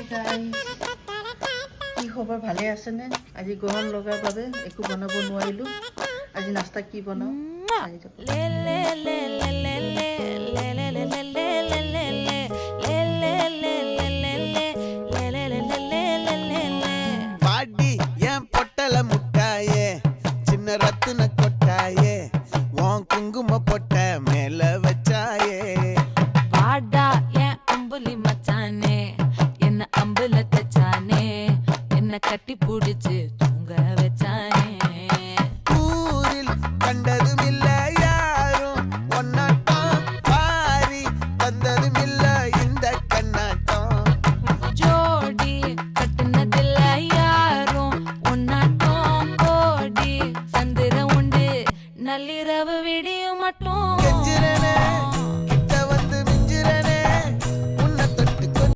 কি খবৰ, ভালে আছেনে? আজি গৰম লগাৰ বাবে একো বনাব নোৱাৰিলোঁ। আজি নাস্তা কি বনাওঁ? பாடி என் பொட்டல முட்டாயே, சின்ன ரத்தின கொட்டாயே, உன் குங்கும பொட்ட மேல வச்சாயே. பாடா என் அம்புலி மச்சானே, என்ன அம்புல தச்சானே, என்ன கட்டி புடிச்சு